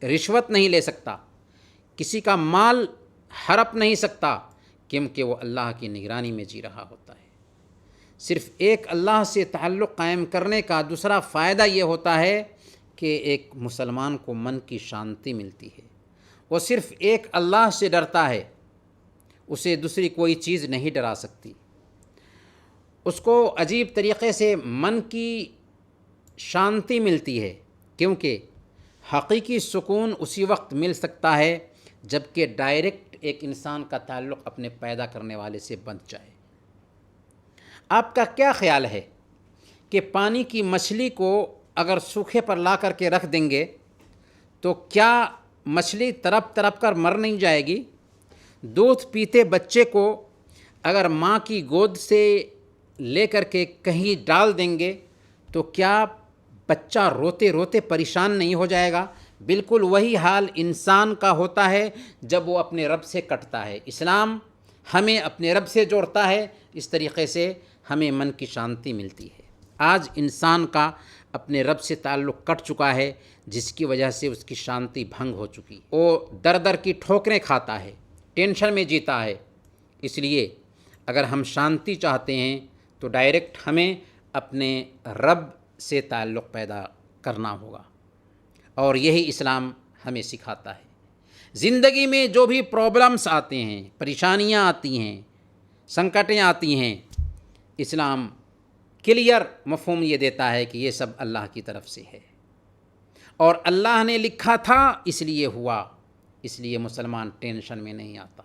رشوت نہیں لے سکتا، کسی کا مال ہڑپ نہیں سکتا، کیونکہ وہ اللہ کی نگرانی میں جی رہا ہوتا ہے۔ صرف ایک اللہ سے تعلق قائم کرنے کا دوسرا فائدہ یہ ہوتا ہے کہ ایک مسلمان کو من کی شانتی ملتی ہے۔ وہ صرف ایک اللہ سے ڈرتا ہے، اسے دوسری کوئی چیز نہیں ڈرا سکتی۔ اس کو عجیب طریقے سے من کی شانتی ملتی ہے، کیونکہ حقیقی سکون اسی وقت مل سکتا ہے جب کہ ڈائریکٹ ایک انسان کا تعلق اپنے پیدا کرنے والے سے بندھ جائے۔ آپ کا کیا خیال ہے کہ پانی کی مچھلی کو اگر سوکھے پر لا کر کے رکھ دیں گے تو کیا مچھلی تڑپ تڑپ کر مر نہیں جائے گی؟ دودھ پیتے بچے کو اگر ماں کی گود سے لے کر کے کہیں ڈال دیں گے تو کیا بچہ روتے روتے پریشان نہیں ہو جائے گا؟ بالکل وہی حال انسان کا ہوتا ہے جب وہ اپنے رب سے کٹتا ہے۔ اسلام ہمیں اپنے رب سے جوڑتا ہے، اس طریقے سے ہمیں من کی شانتی ملتی ہے۔ آج انسان کا اپنے رب سے تعلق کٹ چکا ہے، جس کی وجہ سے اس کی شانتی بھنگ ہو چکی۔ وہ در در کی ٹھوکریں کھاتا ہے، ٹینشن میں جیتا ہے۔ اس لیے اگر ہم شانتی چاہتے ہیں تو ڈائریکٹ ہمیں اپنے رب سے تعلق پیدا کرنا ہوگا، اور یہی اسلام ہمیں سکھاتا ہے۔ زندگی میں جو بھی پرابلمس آتے ہیں، پریشانیاں آتی ہیں، سنکٹیں آتی ہیں، اسلام کلیئر مفہوم یہ دیتا ہے کہ یہ سب اللہ کی طرف سے ہے، اور اللہ نے لکھا تھا اس لیے ہوا۔ اس لیے مسلمان ٹینشن میں نہیں آتا،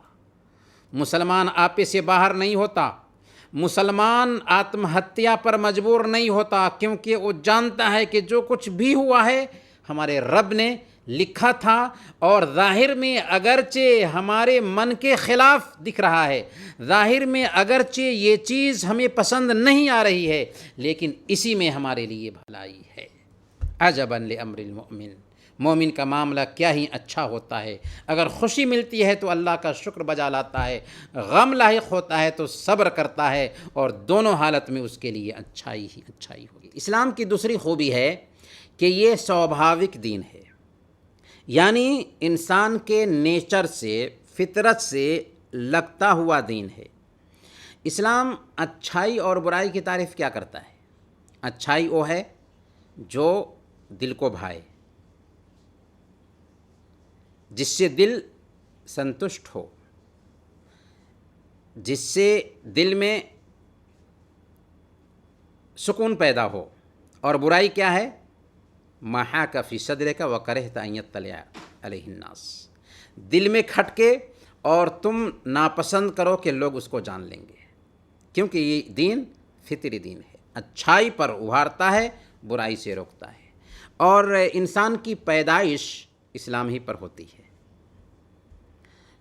مسلمان آپے سے باہر نہیں ہوتا، مسلمان آتم ہتیا پر مجبور نہیں ہوتا، کیونکہ وہ جانتا ہے کہ جو کچھ بھی ہوا ہے ہمارے رب نے لکھا تھا، اور ظاہر میں اگرچہ ہمارے من کے خلاف دکھ رہا ہے، ظاہر میں اگرچہ یہ چیز ہمیں پسند نہیں آ رہی ہے، لیکن اسی میں ہمارے لیے بھلائی ہے۔ عجباً لامر المؤمن، مومن کا معاملہ کیا ہی اچھا ہوتا ہے۔ اگر خوشی ملتی ہے تو اللہ کا شکر بجا لاتا ہے، غم لاحق ہوتا ہے تو صبر کرتا ہے، اور دونوں حالت میں اس کے لیے اچھائی ہی اچھائی ہوگی۔ اسلام کی دوسری خوبی ہے کہ یہ سوبھاوک دین ہے، یعنی انسان کے نیچر سے، فطرت سے لگتا ہوا دین ہے۔ اسلام اچھائی اور برائی کی تعریف کیا کرتا ہے؟ اچھائی وہ ہے جو دل کو بھائے، جس سے دل سنتشٹ ہو، جس سے دل میں سکون پیدا ہو۔ اور برائی کیا ہے؟ ما حاک فی صدرک وکرہت ان یطلع علیہ الناس، دل میں کھٹکے اور تم ناپسند کرو کہ لوگ اس کو جان لیں گے، کیونکہ یہ دین فطری دین ہے، اچھائی پر ابھارتا ہے، برائی سے روکتا ہے، اور انسان کی پیدائش اسلام ہی پر ہوتی ہے۔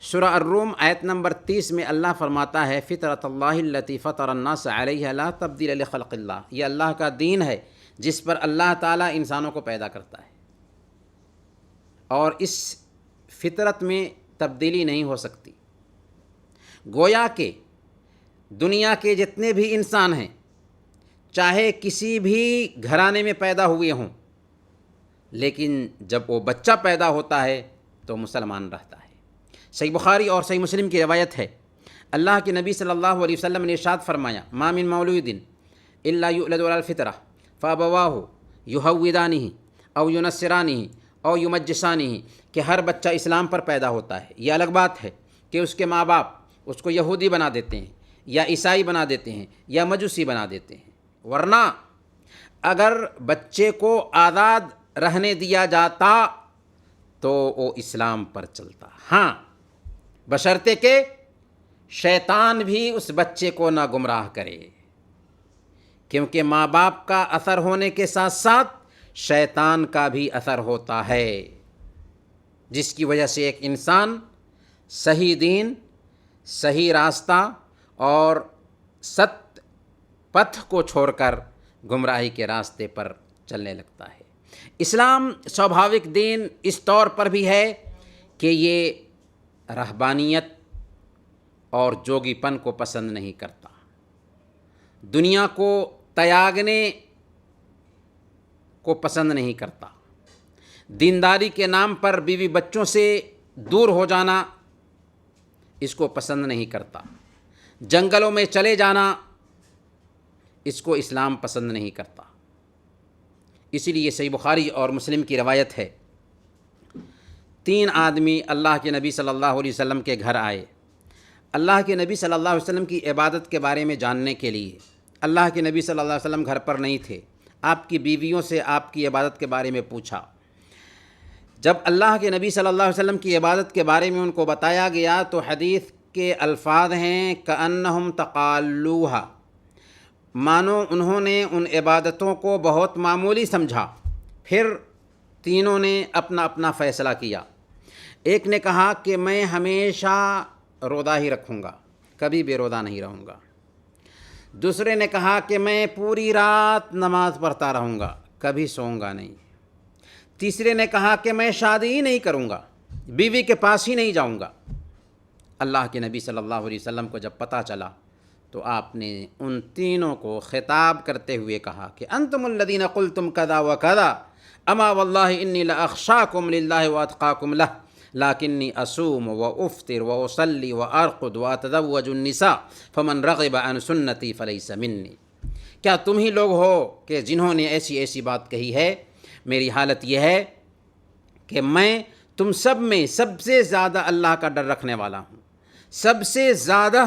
سورہ الروم آیت نمبر 30 میں اللہ فرماتا ہے فطرۃ اللہ التی فطر الناس علیہا لا تبدیل لخلق اللہ، یہ اللہ کا دین ہے جس پر اللہ تعالیٰ انسانوں کو پیدا کرتا ہے، اور اس فطرت میں تبدیلی نہیں ہو سکتی۔ گویا کہ دنیا کے جتنے بھی انسان ہیں، چاہے کسی بھی گھرانے میں پیدا ہوئے ہوں، لیکن جب وہ بچہ پیدا ہوتا ہے تو مسلمان رہتا ہے۔ صحیح بخاری اور صحیح مسلم کی روایت ہے، اللہ کے نبی صلی اللہ علیہ وسلم نے ارشاد فرمایا ما من مولود الا یولد علی الفطرہ فابواہ یہودانہ او ینصرانہ او یمجسانہ، کہ ہر بچہ اسلام پر پیدا ہوتا ہے۔ یہ الگ بات ہے کہ اس کے ماں باپ اس کو یہودی بنا دیتے ہیں، یا عیسائی بنا دیتے ہیں یا مجوسی بنا دیتے ہیں، ورنہ اگر بچے کو آزاد رہنے دیا جاتا تو وہ اسلام پر چلتا، ہاں بشرطے کہ شیطان بھی اس بچے کو نہ گمراہ کرے، کیونکہ ماں باپ کا اثر ہونے کے ساتھ ساتھ شیطان کا بھی اثر ہوتا ہے، جس کی وجہ سے ایک انسان صحیح دین، صحیح راستہ اور ست پتھ کو چھوڑ کر گمراہی کے راستے پر چلنے لگتا ہے۔ اسلام سوبھاوک دین اس طور پر بھی ہے کہ یہ رہبانیت اور جوگی پن کو پسند نہیں کرتا، دنیا کو تیاگنے کو پسند نہیں کرتا، دینداری کے نام پر بیوی بچوں سے دور ہو جانا اس کو پسند نہیں کرتا، جنگلوں میں چلے جانا اس کو اسلام پسند نہیں کرتا۔ اسی لیے صحیح بخاری اور مسلم کی روایت ہے، 3 آدمی اللہ کے نبی صلی اللہ علیہ وسلم کے گھر آئے، اللہ کے نبی صلی اللہ علیہ وسلم کی عبادت کے بارے میں جاننے کے لیے۔ اللہ کے نبی صلی اللہ علیہ وسلم گھر پر نہیں تھے، آپ کی بیویوں سے آپ کی عبادت کے بارے میں پوچھا۔ جب اللہ کے نبی صلی اللہ علیہ وسلم کی عبادت کے بارے میں ان کو بتایا گیا تو حدیث کے الفاظ ہیں کأنہم تقالوہا، مانو انہوں نے ان عبادتوں کو بہت معمولی سمجھا۔ پھر تینوں نے اپنا اپنا فیصلہ کیا۔ ایک نے کہا کہ میں ہمیشہ روزہ ہی رکھوں گا، کبھی بے روزہ نہیں رہوں گا۔ دوسرے نے کہا کہ میں پوری رات نماز پڑھتا رہوں گا، کبھی سوؤں گا نہیں۔ تیسرے نے کہا کہ میں شادی ہی نہیں کروں گا، بیوی کے پاس ہی نہیں جاؤں گا۔ اللہ کے نبی صلی اللہ علیہ وسلم کو جب پتہ چلا تو آپ نے ان تینوں کو خطاب کرتے ہوئے کہا کہ انتم الذین قلتم کذا و کذا اما واللہ انی لاخشاکم للہ واتقاکم لہ لیکنی اصوم و افطر و اصلی و ارقد و اتزوج النساء فمن رغب عن سنتی فلیس منی۔ کیا تم ہی لوگ ہو کہ جنہوں نے ایسی ایسی بات کہی ہے؟ میری حالت یہ ہے کہ میں تم سب میں سب سے زیادہ اللہ کا ڈر رکھنے والا ہوں، سب سے زیادہ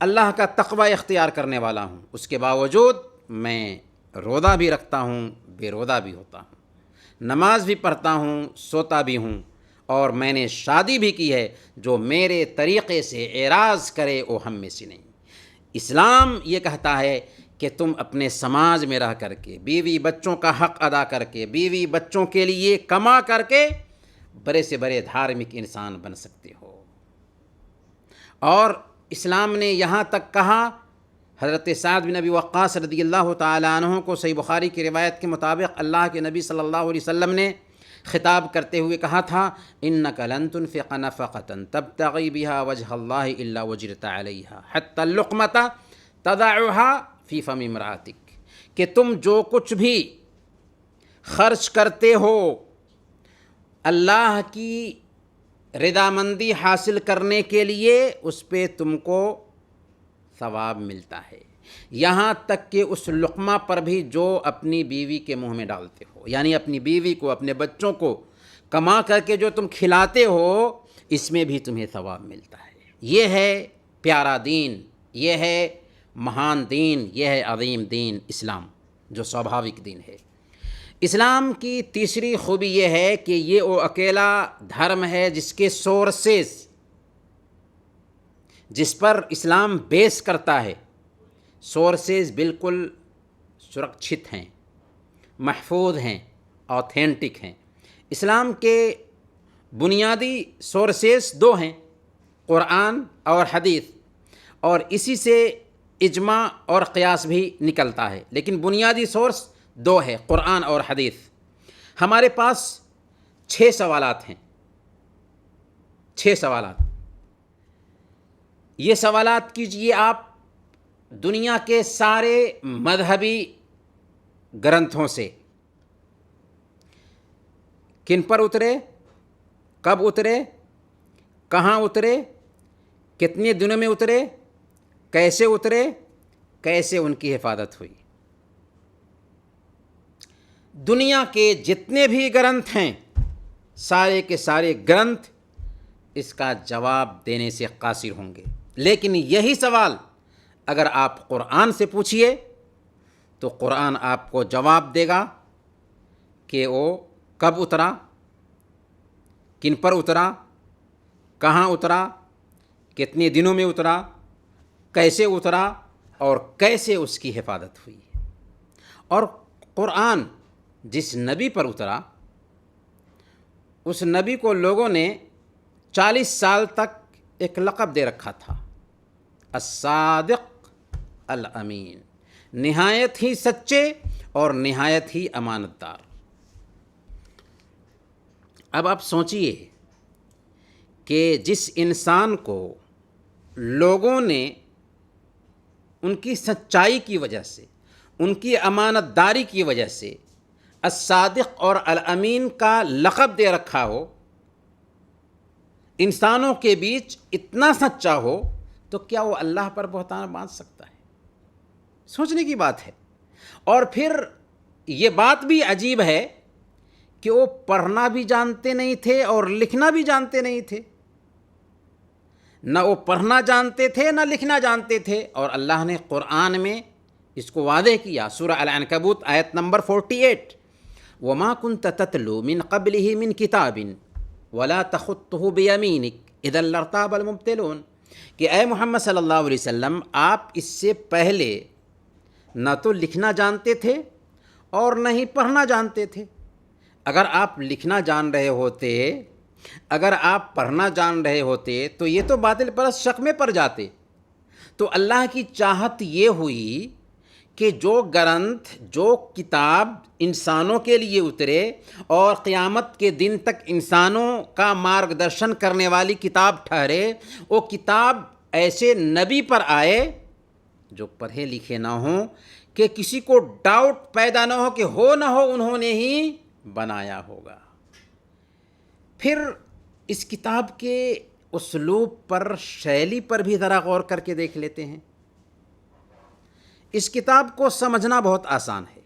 اللہ کا تقوی اختیار کرنے والا ہوں، اس کے باوجود میں روزہ بھی رکھتا ہوں، بے روزہ بھی ہوتا ہوں، نماز بھی پڑھتا ہوں، سوتا بھی ہوں، اور میں نے شادی بھی کی ہے۔ جو میرے طریقے سے اعراض کرے وہ ہم میں سے نہیں۔ اسلام یہ کہتا ہے کہ تم اپنے سماج میں رہ کر کے، بیوی بچوں کا حق ادا کر کے، بیوی بچوں کے لیے کما کر کے بڑے سے بڑے دھارمک انسان بن سکتے ہو۔ اور اسلام نے یہاں تک کہا، حضرت سعد بن ابی وقاص رضی اللہ تعالیٰ عنہ کو صحیح بخاری کی روایت کے مطابق اللہ کے نبی صلی اللہ علیہ وسلم نے خطاب کرتے ہوئے کہا تھا انک لن تنفق نفقۃ تبتغی بها وجہ اللہ الا وجرت علیہا حتی اللقمۃ تضعها فی فم امرأتک، کہ تم جو کچھ بھی خرچ کرتے ہو اللہ کی رضامندی حاصل کرنے کے لیے اس پہ تم کو ثواب ملتا ہے، یہاں تک کہ اس لقمہ پر بھی جو اپنی بیوی کے منہ میں ڈالتے ہو، یعنی اپنی بیوی کو، اپنے بچوں کو کما کر کے جو تم کھلاتے ہو اس میں بھی تمہیں ثواب ملتا ہے۔ یہ ہے پیارا دین، یہ ہے مہان دین، یہ ہے عظیم دین اسلام، جو سوبھاوک دین ہے۔ اسلام کی تیسری خوبی یہ ہے کہ یہ وہ اکیلا دھرم ہے جس کے سورسز، جس پر اسلام بیس کرتا ہے، سورسز بالکل سرکشت ہیں، محفوظ ہیں، آتھینٹک ہیں۔ اسلام کے بنیادی سورسز 2 ہیں، قرآن اور حدیث، اور اسی سے اجماع اور قیاس بھی نکلتا ہے، لیکن بنیادی سورس 2 ہے، قرآن اور حدیث۔ ہمارے پاس 6 سوالات ہیں، 6 سوالات۔ یہ سوالات کیجئے آپ دنیا کے سارے مذہبی گرنتھوں سے، کن پر اترے، کب اترے، کہاں اترے، کتنے دنوں میں اترے، کیسے اترے، کیسے ان کی حفاظت ہوئی۔ دنیا کے جتنے بھی گرنتھ ہیں، سارے کے سارے گرنتھ اس کا جواب دینے سے قاصر ہوں گے۔ لیکن یہی سوال اگر آپ قرآن سے پوچھیے تو قرآن آپ کو جواب دے گا کہ وہ کب اترا، کن پر اترا، کہاں اترا، کتنے دنوں میں اترا، کیسے اترا اور کیسے اس کی حفاظت ہوئی۔ اور قرآن جس نبی پر اترا اس نبی کو لوگوں نے 40 سال تک ایک لقب دے رکھا تھا، الصادق الامین، نہایت ہی سچے اور نہایت ہی امانت دار۔ اب آپ سوچئے کہ جس انسان کو لوگوں نے ان کی سچائی کی وجہ سے، ان کی امانت داری کی وجہ سے الصادق اور الامین کا لقب دے رکھا ہو، انسانوں کے بیچ اتنا سچا ہو، تو کیا وہ اللہ پر بہتان باندھ سکتا ہے؟ سوچنے کی بات ہے۔ اور پھر یہ بات بھی عجیب ہے کہ وہ پڑھنا بھی جانتے نہیں تھے اور لکھنا بھی جانتے نہیں تھے، نہ وہ پڑھنا جانتے تھے نہ لکھنا جانتے تھے، اور اللہ نے قرآن میں اس کو واضح کیا۔ سورہ العنکبوت آیت نمبر 48، وَمَا كُنْتَ تَتْلُو مِنْ قَبْلِهِ مِنْ كِتَابٍ وَلَا تَخُطُّهُ بِيَمِينِكَ إِذًا لَارْتَابَ الْمُبْطِلُونَ کہ اے محمد صلی اللہ علیہ وسلم، آپ اس سے پہلے نہ تو لکھنا جانتے تھے اور نہ ہی پڑھنا جانتے تھے۔ اگر آپ لکھنا جان رہے ہوتے، اگر آپ پڑھنا جان رہے ہوتے تو یہ تو باطل پرست شک میں پڑ جاتے۔ تو اللہ کی چاہت یہ ہوئی کہ جو گرنتھ، جو کتاب انسانوں کے لیے اترے اور قیامت کے دن تک انسانوں کا مارگدرشن کرنے والی کتاب ٹھہرے، وہ کتاب ایسے نبی پر آئے جو پڑھے لکھے نہ ہوں، کہ کسی کو ڈاؤٹ پیدا نہ ہو کہ ہو نہ ہو انہوں نے ہی بنایا ہوگا۔ پھر اس کتاب کے اسلوب پر، شیلی پر بھی ذرا غور کر کے دیکھ لیتے ہیں۔ اس کتاب کو سمجھنا بہت آسان ہے،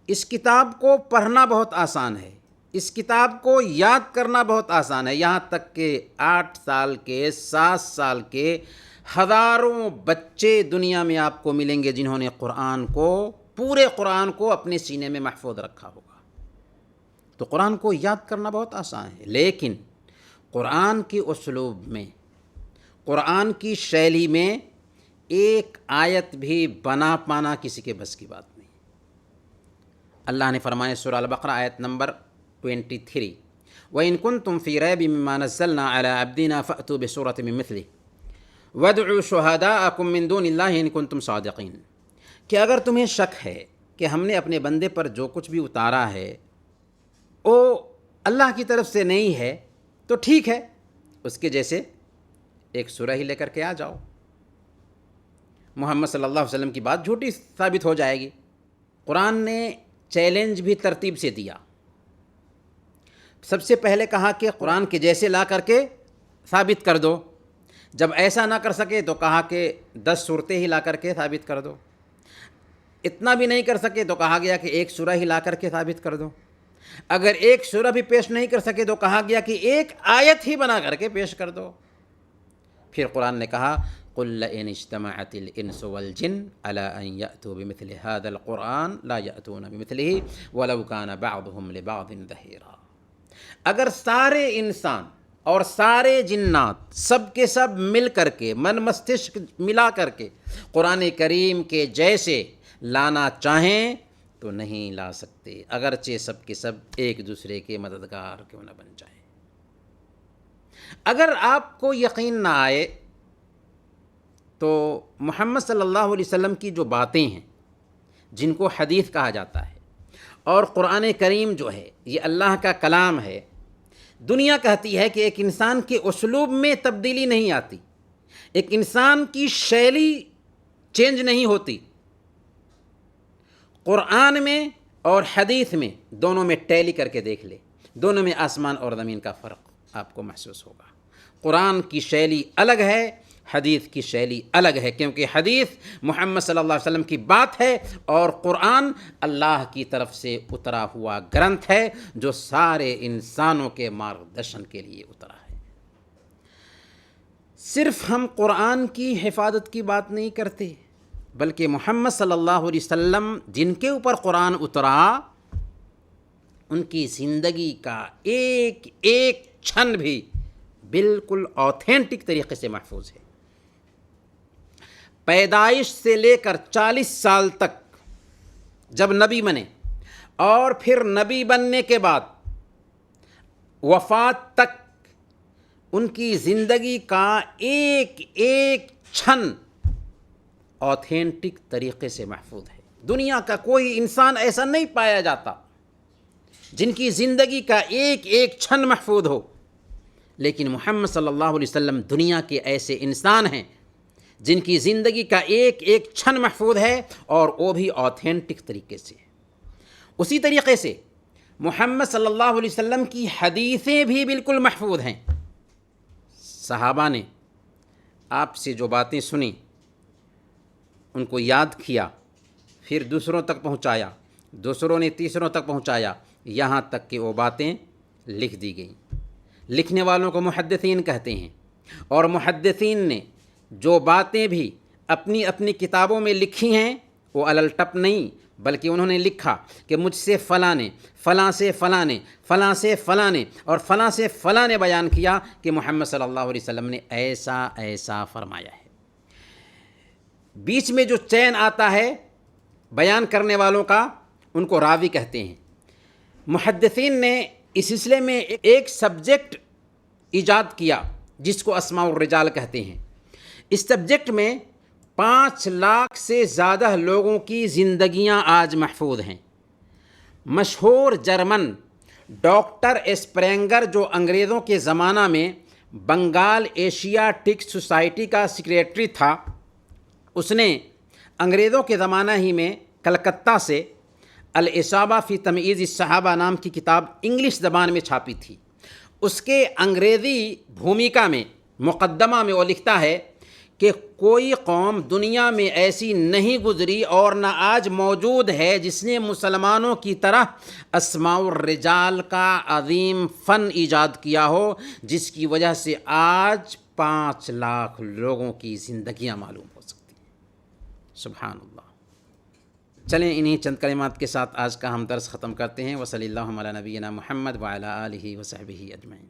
اس کتاب کو پڑھنا بہت آسان ہے، اس کتاب کو یاد کرنا بہت آسان ہے، یہاں تک کہ 8 سال کے، 7 سال کے ہزاروں بچے دنیا میں آپ کو ملیں گے جنہوں نے قرآن کو، پورے قرآن کو اپنے سینے میں محفوظ رکھا ہوگا۔ تو قرآن کو یاد کرنا بہت آسان ہے، لیکن قرآن کے اسلوب میں، قرآن کی شیلی میں ایک آیت بھی بنا پانا کسی کے بس کی بات نہیں۔ اللہ نے فرمایا سورہ البقرہ آیت نمبر 23، وَإِن كُنتُمْ فِي رَيْبٍ مِّمَّا نَزَّلْنَا عَلَىٰ عَبْدِنَا فَأْتُوا بِسُورَةٍ مِّن مِّثْلِهِ وَادْعُوا شُهَدَاءَكُم مِّن دُونِ اللَّهِ إِن كُنتُمْ صَادِقِينَ کہ اگر تمہیں شک ہے کہ ہم نے اپنے بندے پر جو کچھ بھی اتارا ہے وہ اللہ کی طرف سے نہیں ہے، تو ٹھیک ہے، اس کے جیسے ایک سورہ ہی لے کر کے آ جاؤ۔ محمد صلی اللہ علیہ وسلم کی بات جھوٹی ثابت ہو جائے گی۔ قرآن نے چیلنج بھی ترتیب سے دیا۔ سب سے پہلے کہا کہ قرآن کے جیسے لا کر کے ثابت کر دو، جب ایسا نہ کر سکے تو کہا کہ 10 صورتیں ہی لا کر کے ثابت کر دو، اتنا بھی نہیں کر سکے تو کہا گیا کہ ایک سورہ ہی لا کر کے ثابت کر دو، اگر ایک سورہ بھی پیش نہیں کر سکے تو کہا گیا کہ ایک آیت ہی بنا کر کے پیش کر دو۔ پھر قرآن نے کہا قُلْ لَئِنِ اجْتَمَعَتِ الْإِنسُ وَالْجِنُّ عَلَىٰ أَن يَأْتُوا بِمِثْلِ هَٰذَا الْقُرْآنِ لَا يَأْتُونَ بِمِثْلِهِ وَلَوْ كَانَ بَعْضُهُمْ لِبَعْضٍ ظَهِيرًا اگر سارے انسان اور سارے جنات سب کے سب مل کر کے، من مستشک ملا کر کے قرآن کریم کے جیسے لانا چاہیں تو نہیں لا سکتے، اگرچہ سب کے سب ایک دوسرے کے مددگار کیوں نہ بن جائیں۔ اگر آپ کو یقین نہ آئے تو محمد صلی اللہ علیہ وسلم کی جو باتیں ہیں، جن کو حدیث کہا جاتا ہے، اور قرآن کریم جو ہے یہ اللہ کا کلام ہے، دنیا کہتی ہے کہ ایک انسان کے اسلوب میں تبدیلی نہیں آتی، ایک انسان کی شیلی چینج نہیں ہوتی، قرآن میں اور حدیث میں دونوں میں ٹیلی کر کے دیکھ لے، دونوں میں آسمان اور زمین کا فرق آپ کو محسوس ہوگا۔ قرآن کی شیلی الگ ہے، حدیث کی شیلی الگ ہے، کیونکہ حدیث محمد صلی اللہ علیہ وسلم کی بات ہے اور قرآن اللہ کی طرف سے اترا ہوا گرنتھ ہے جو سارے انسانوں کے مارگدرشن کے لیے اترا ہے۔ صرف ہم قرآن کی حفاظت کی بات نہیں کرتے، بلکہ محمد صلی اللہ علیہ وسلم جن کے اوپر قرآن اترا ان کی زندگی کا ایک ایک چھن بھی بالکل آتھینٹک طریقے سے محفوظ ہے۔ پیدائش سے لے کر 40 سال تک جب نبی بنے، اور پھر نبی بننے کے بعد وفات تک ان کی زندگی کا ایک ایک چھن آتھینٹک طریقے سے محفوظ ہے۔ دنیا کا کوئی انسان ایسا نہیں پایا جاتا جن کی زندگی کا ایک ایک چھن محفوظ ہو، لیکن محمد صلی اللہ علیہ وسلم دنیا کے ایسے انسان ہیں جن کی زندگی کا ایک ایک چھن محفوظ ہے، اور وہ بھی آتھینٹک طریقے سے۔ اسی طریقے سے محمد صلی اللہ علیہ وسلم کی حدیثیں بھی بالکل محفوظ ہیں۔ صحابہ نے آپ سے جو باتیں سنیں ان کو یاد کیا، پھر دوسروں تک پہنچایا، دوسروں نے تیسروں تک پہنچایا، یہاں تک کہ وہ باتیں لکھ دی گئیں۔ لکھنے والوں کو محدثین کہتے ہیں، اور محدثین نے جو باتیں بھی اپنی اپنی کتابوں میں لکھی ہیں وہ الٹپ نہیں، بلکہ انہوں نے لکھا کہ مجھ سے فلاں نے، فلاں سے فلاں نے، فلاں سے فلاں نے، اور فلاں سے فلاں نے بیان کیا کہ محمد صلی اللہ علیہ وسلم نے ایسا ایسا فرمایا ہے۔ بیچ میں جو چین آتا ہے بیان کرنے والوں کا، ان کو راوی کہتے ہیں۔ محدثین نے اس سلسلے میں ایک سبجیکٹ ایجاد کیا جس کو اسماء الرجال کہتے ہیں۔ اس سبجیکٹ میں 5 لاکھ سے زیادہ لوگوں کی زندگیاں آج محفوظ ہیں۔ مشہور جرمن ڈاکٹر اسپرینگر، جو انگریزوں کے زمانہ میں بنگال ایشیاٹک سوسائٹی کا سیکریٹری تھا، اس نے انگریزوں کے زمانہ ہی میں کلکتہ سے الاصابہ فی تمییز الصحابہ نام کی کتاب انگلش زبان میں چھاپی تھی۔ اس کے انگریزی بھومکا میں، مقدمہ میں وہ لکھتا ہے کہ کوئی قوم دنیا میں ایسی نہیں گزری اور نہ آج موجود ہے جس نے مسلمانوں کی طرح اسماء الرجال کا عظیم فن ایجاد کیا ہو، جس کی وجہ سے آج 5 لاکھ لوگوں کی زندگیاں معلوم ہو سکتی ہیں۔ سبحان اللہ۔ چلیں انہی چند کلمات کے ساتھ آج کا ہم درس ختم کرتے ہیں۔ وصلی اللہ علی نبینا محمد وعلی آلہ وصحبہ اجمعین۔